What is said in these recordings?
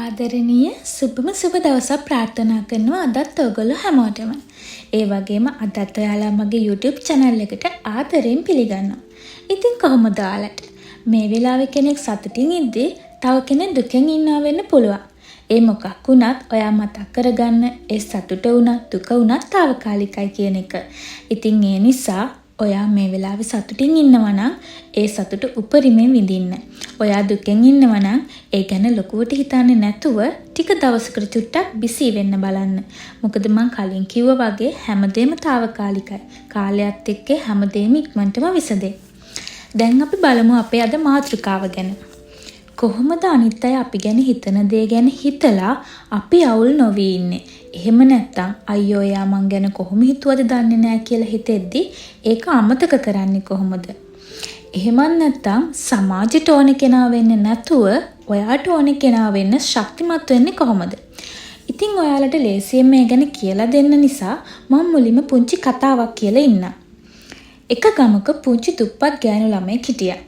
ආදරණීය සුබම සුබ දවසක් ප්‍රාර්ථනා කරනවා අදත් ඔයගොල්ලෝ හැමෝටම. ඒ වගේම අදත් ඔයාලා මගේ YouTube channel එකට ආදරෙන් පිළිගන්නවා. ඉතින් කොහොමද ඔයාලට? මේ වෙලාවේ කෙනෙක් සතුටින් ඉද්දී තව කෙනෙක් දුකෙන් ඉන්නවා වෙන්න පුළුවන්. ඒ මොකක් වුණත් ඔයා මතක් කරගන්න ඒ සතුට වුණත් දුක වුණත් తాවකාලිකයි කියන එක. ඉතින් ඒ නිසා ඔයා මේ වෙලාවේ සතුටින් ඉන්නවා නම් ඒ සතුට උපරිමයෙන් විඳින්න. ඔයා දුකෙන් ඉන්නවා නම් ඒ ගැන ලොකුවට හිතන්නේ නැතුව ටික දවසකට චුට්ටක් බිසී වෙන්න බලන්න. මොකද මං කලින් කිව්වා වගේ හැමදේම తాවකාලිකයි. කාලයත් එක්ක හැමදේම ඉක්මනටම විසදේ. දැන් අපි බලමු අපේ අද මාතෘකාව ගැන. කොහොමද අනිත් අය අපි ගැන හිතන දේ ගැන හිතලා අපි අවුල් නොවී ඉන්නේ? එහෙම නැත්තම් අයියෝ එයා මං ගැන කොහොම හිතුවද දන්නේ නැහැ කියලා හිතෙද්දි ඒක අමතක කරන්නේ කොහොමද? එහෙමත් නැත්තම් සමාජයට ඕන කෙනා වෙන්නේ නැතුව ඔයාට ඕන කෙනා වෙන්න ශක්තිමත් වෙන්නේ කොහොමද? ඉතින් ඔයාලට ලේසියෙන් මේ ගැන කියලා දෙන්න නිසා මම මුලින්ම පුංචි කතාවක් කියලා ඉන්නම්. එක ගමක පුංචි දුප්පත් ගෑනු ළමයෙක් හිටියා.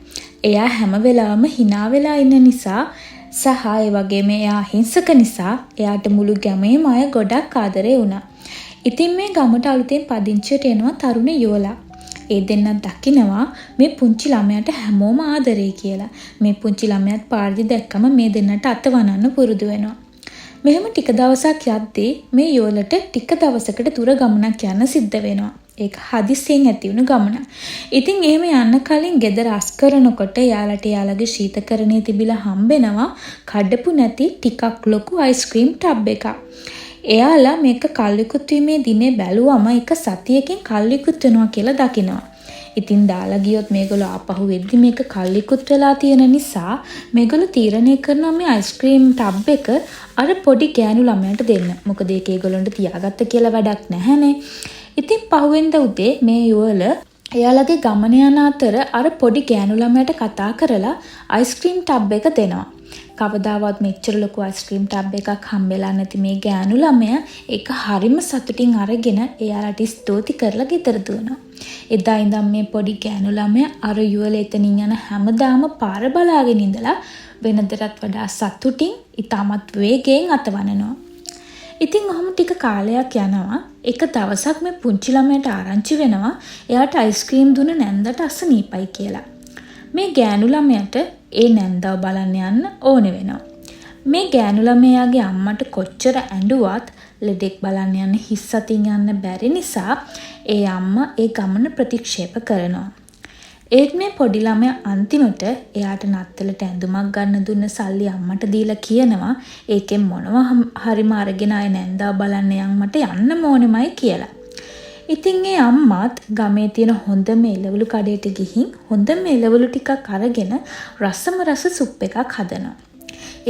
එයා හැම වෙලාවෙම hina වෙලා ඉන්න නිසා සහ ඒ වගේම එයා අහිංසක නිසා එයාට මුළු ගැමේම අය ගොඩක් ආදරේ වුණා. ඉතින් මේ ගමට අලුතෙන් පදිංචියට එනවා තරුණ යෝලා. ඒ දෙන්නත් දකිනවා මේ පුංචි ළමයාට හැමෝම ආදරේ කියලා. මේ පුංචි ළමයාත් පාරදී දැක්කම මේ දෙන්නට අතවනන්න පුරුදු වෙනවා. මෙහෙම ටික දවසක් යද්දී මේ යෝලට ටික දවසකට දුර ගමනක් යන්න සිද්ධ වෙනවා. ඒක හදිස්සියෙන් ඇති වුණු ගමන. ඉතින් එහෙම යන්න කලින් ගෙදර අස් කරනකොට යාලට යාලගේ ශීතකරණයේ තිබිලා හම්බෙනවා කඩපු නැති ටිකක් ලොකු අයිස්ක්‍රීම් ටබ් එකක්. එයාලා මේක කල්ලිකුත් වීමේ දිනේ බැලුවම එක සතියකින් කල්ලිකුත් වෙනවා කියලා දකිනවා. ඉතින් දාලා ගියොත් මේගොල්ලෝ ආපහු වෙද්දි මේක කල්ලිකුත් වෙලා තියෙන නිසා මේගොල්ලෝ තීරණය කරනවා මේ අයිස්ක්‍රීම් ටබ් එක අර පොඩි ගෑනු ළමයාට දෙන්න. මොකද ඒක ඒගොල්ලන්ට තියාගත්ත කියලා වැඩක් නැහැනේ. ඉතින් පහුවෙන්ද උදේ මේ යුවල එයාලගේ ගමන යන අතර අර පොඩි ගෑනු ළමයාට කතා කරලා අයිස්ක්‍රීම් ටබ් එක දෙනවා. කවදාවත් මෙච්චර ලොකු අයිස්ක්‍රීම් ටබ් එකක් හම්බෙලා නැති මේ ගෑනු ළමයා ඒක හරිම සතුටින් අරගෙන එයාලට ස්තුති කරලා ගෙදර දුවනවා. එදා ඉඳන් මේ පොඩි ගෑනු ළමයා අර යුවල එතනින් යන හැමදාම පාර බලාගෙන ඉඳලා වෙනදටත් වඩා සතුටින් ඉතාමත් වේගයෙන් අතවනනවා. ඉතින් ඔහොම ටික කාලයක් යනවා. එක දවසක් මේ පුංචි ළමයාට ආරංචි වෙනවා එයාට අයිස්ක්‍රීම් දුන්න නැන්දට අසනීපයි කියලා. මේ ගෑනු ළමයාට ඒ නැන්දව බලන්න යන්න ඕනේ වෙනවා. මේ ගෑනු ළමයාගේ අම්මට කොච්චර ඇඬුවත් ලෙඩෙක් බලන්න යන්න හිස් අතින් යන්න බැරි නිසා ඒ අම්මා ඒ ගමන ප්‍රතික්ෂේප කරනවා. ඒත් මේ පොඩි ළමයා අන්තිමට එයාට නත්තලට ඇඳුමක් ගන්න දුන්න සල්ලි අම්මට දීලා කියනවා ඒකෙන් මොනවා හරිම අරගෙන ආය නැන්දා බලන්න යන් මට යන්න ඕනෙමයි කියලා. ඉතින් ඒ අම්මාත් ගමේ තියෙන හොඳම එළවලු කඩේට ගිහින් හොඳම එළවලු ටිකක් අරගෙන රසම රස සුප් එකක් හදනවා.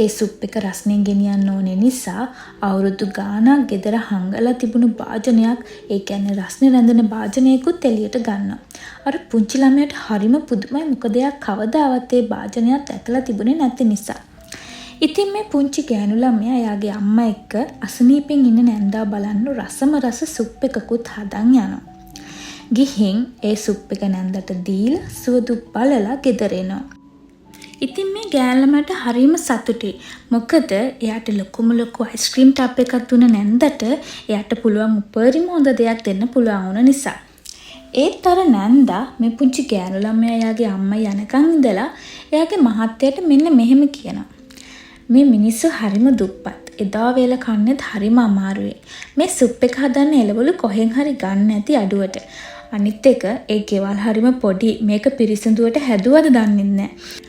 ඒ සුප් එක රස්නෙන් ගෙනියන්න ඕනේ නිසා අවුරුදු ගාණක් ගෙදර හංගලා තිබුණු භාජනයක් ඒ කියන්නේ රස්නේ රැඳෙන භාජනයකුත් එළියට ගන්නවා. අර පුංචි ළමයාට හරිම පුදුමයි මොකද එයා කවදාවත් ඒ භාජනයත් ඇකලා තිබුණේ නැති නිසා. ඉතින් මේ පුංචි ගෑනු ළමයා එයාගේ අම්මා එක්ක අසනීපෙන් ඉන්න නැන්දා බලන්න රසම රස සුප් එකකුත් හදන් යනවා. ගිහින් ඒ සුප් එක නැන්දට දීලා සුවදුප් බලලා ගෙදර එනවා. ඉතින් මේ ගෑල්ලමට හරිම සතුටුයි. මොකද එයාට ලොකුම ලොකු අයිස්ක්‍රීම් ටබ් එකක් දුන්න නැන්දට එයාට පුළුවන් උපරිම හොඳ දෙයක් දෙන්න පුළුවන් වුණ නිසා. ඒත් අර නැන්දා මේ පුංචි ගෑනු ළමයා එයාගේ අම්මා යනකම් ඉඳලා එයාගේ මහත්තයාට මෙන්න මෙහෙම කියනවා. මේ මිනිස්සු හරිම දුප්පත්. එදා වේල කන්නේත් හරිම අමාරුයි. මේ සුප් එක හදන්න එළවලු කොහෙන් හරි ගන්න නැති අඩුවට. අනිත් එක ඒ ගෙවල් හරිම පොඩි. මේක පිරිසිදුවට හැදුවද දන්නේ නැහැ.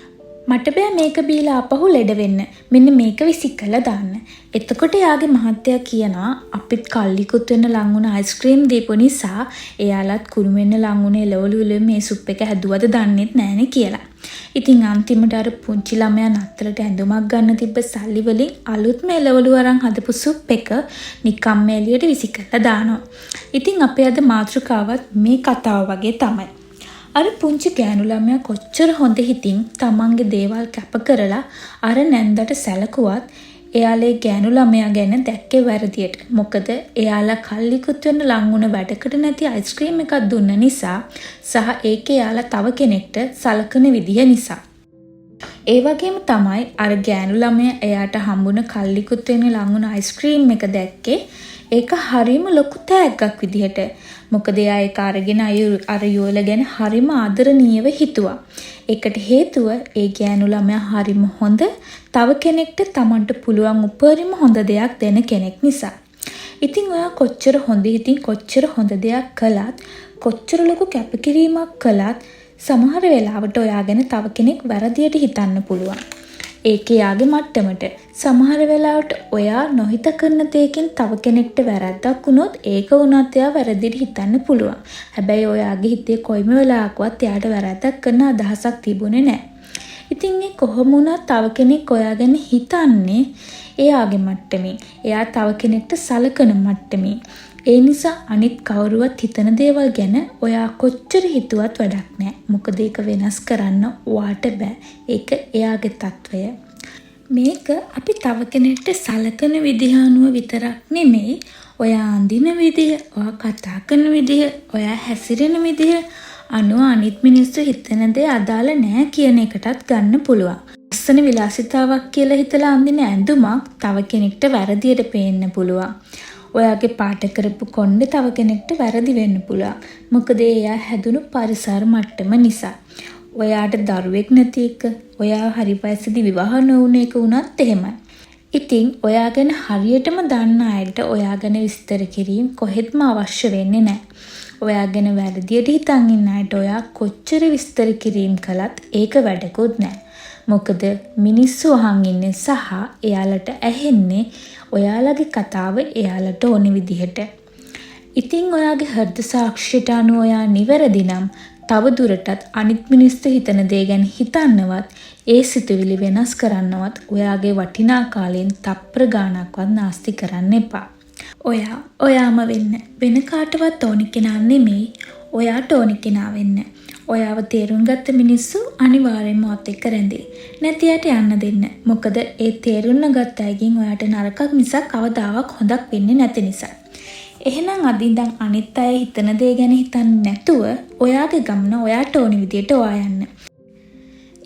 මට බෑ මේක බීලා ආපහු ලෙඩ වෙන්න. මෙන්න මේක විසිකලා දාන්න. එතකොට යාගේ මහත්තයා කියනවා අපිත් කල්ලිකුත් වෙන්න ලං වුණ අයිස්ක්‍රීම් දීපු නිසා එයාලත් කුණු වෙන්න ලං වුණ එළවලු වලින් මේ සුප් එක හැදුවද දන්නේත් නෑනේ කියලා. ඉතින් අන්තිමට අර පුංචි ළමයා නත්තලට ඇඳුමක් ගන්න තිබ්බ සල්ලි වලින් අලුත්ම එළවලු අරන් හදපු සුප් එක නිකම්ම එළියට විසිකලා දානවා. ඉතින් අපේ අද මාතෘකාවත් මේ කතාව වගේ තමයි. අර පුංචි ගෑනු ළමයා කොච්චර හොඳ හිතින් තමන්ගේ දේවල් කැප කරලා අර නැන්දට සැලකුවත් එයාලේ ගෑනු ළමයා ගැන දැක්කේ වැරදියට. මොකද එයාලා කල්ලිකුත් වෙන්න ලං වුණ වැඩකට නැති අයිස්ක්‍රීම් එකක් දුන්න නිසා සහ ඒකේ එයාලා තව කෙනෙක්ට සලකන විදිය නිසා. ඒ වගේම තමයි අර ගෑනු ළමයා එයාට හම්බුන කල්ලිකුත් වෙන ලඟුන අයිස්ක්‍රීම් එක දැක්කේ. ඒක හරිම ලොකු තෑග්ගක් විදිහට. මොකද එයා ඒක අරගෙන අර යුවල ගැන හරිම ආදරණීයව හිතුවා. ඒකට හේතුව ඒ ගෑනු ළමයා හරිම හොඳ, තව කෙනෙක්ට Tamanට පුළුවන් උපරිම හොඳ දෙයක් දෙන කෙනෙක් නිසා. ඉතින් ඔයා කොච්චර හොඳ දෙයක් කළත්, කොච්චර ලොකු කැපකිරීමක් කළත් සමහර වෙලාවට ඔයා ගැන තව කෙනෙක් වැරදියට හිතන්න පුළුවන්. ඒක යාගේ මට්ටමට. සමහර වෙලාවට ඔයා නොහිත කරන දෙයකින් තව කෙනෙක්ට වැරද්දක් වුණොත් ඒක වුණත් එයා වැරදියට හිතන්න පුළුවන්. හැබැයි ඔයාගේ හිතේ කොයිම වෙලාවකවත් එයාට වැරද්දක් කරන අදහසක් තිබුණේ නැහැ. ඉතින් ඒ කොහොම වුණත් තව කෙනෙක් ඔයා ගැන හිතන්නේ එයාගේ මට්ටමින්. එයා තව කෙනෙක්ට සලකන මට්ටමින්. ඒ නිසා අනිත් කවුරුවත් හිතන දේවල් ගැන ඔයා කොච්චර හිතුවත් වැඩක් නැහැ. මොකද ඒක වෙනස් කරන්න ඔයාට බෑ. ඒක එයාගේ తত্ত্বය. මේක අපි තව කෙනෙක්ට සලකන විදිහ අනුව විතරක් නෙමෙයි, ඔයා අඳින විදිහ, ඔයා කතා කරන විදිහ, ඔයා හැසිරෙන විදිහ අනුව අනිත් මිනිස්සු හිතන දේ අදාළ නැහැ කියන එකටත් ගන්න පුළුවන්. ලස්සන විලාසිතාවක් කියලා හිතලා අඳින ඇඳුමක් තව කෙනෙක්ට වැරදියට පේන්න පුළුවන්. ඔයාගේ පාට කරපු කොණ්ඩේ තව කෙනෙක්ට වැරදි වෙන්න පුළුවන්. මොකද එයා හැදුණු පරිසර මට්ටම නිසා. ඔයාට දරුවෙක් නැති එක, ඔයා හරි වයසේදී විවාහ නොවුන එක වුණත් එහෙමයි. ඉතින් ඔයා ගැන හරියටම දන්න අයට ඔයා ගැන විස්තර කිරීම කොහෙත්ම අවශ්‍ය වෙන්නේ නැහැ. ඔයා ගැන වැරදියට හිතන් ඉන්න අයට ඔයා කොච්චර විස්තර කිරීම කළත් ඒක වැඩකුත් නැහැ. මොකද මිනිස්සු අහන් ඉන්නේ සහ එයාලට ඇහෙන්නේ ඔයාලගේ කතාව එයාලට ඕන විදිහට. ඉතින් ඔයාගේ හෘද සාක්ෂියට අනුව ඔයා නිවැරදි නම් තව දුරටත් අනිත් මිනිස්සු හිතන දේ ගැන හිතන්නවත්, ඒ සිතුවිලි වෙනස් කරන්නවත් ඔයාගේ වටිනා කාලයෙන් තප්පර ගාණක්වත් නාස්ති කරන්න එපා. ඔයා ඔයාම වෙන්න. වෙන කාටවත් ඕනි කෙනා නෙමෙයි, ඔයාට ඕනි කෙනා වෙන්න. ඔයාව තේරුම් ගත්ත මිනිස්සු අනිවාර්යෙන්ම ඔයත් එක්ක රැඳේ. නැති යට යන්න දෙන්න. මොකද ඒ තේරුම් ගත්ත අයගෙන් ඔයාට නරකක් මිසක් කවදාවත් හොඳක් වෙන්නේ නැති නිසා. එහෙනම් අද ඉඳන් අනිත් අය හිතන දේ ගැන හිතන්නේ නැතුව ඔයාගේ ගමන ඔයාට ඕන විදියට ඔයා යන්න.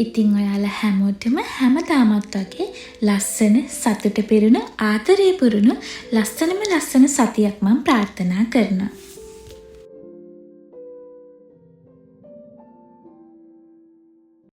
ඉතින් ඔයාලා හැමෝටම හැමදාමත් වගේ ලස්සන, සතුට පිරුණු, ආදරය පුරුණු ලස්සනම ලස්සන සතියක් මම ප්‍රාර්ථනා කරනවා.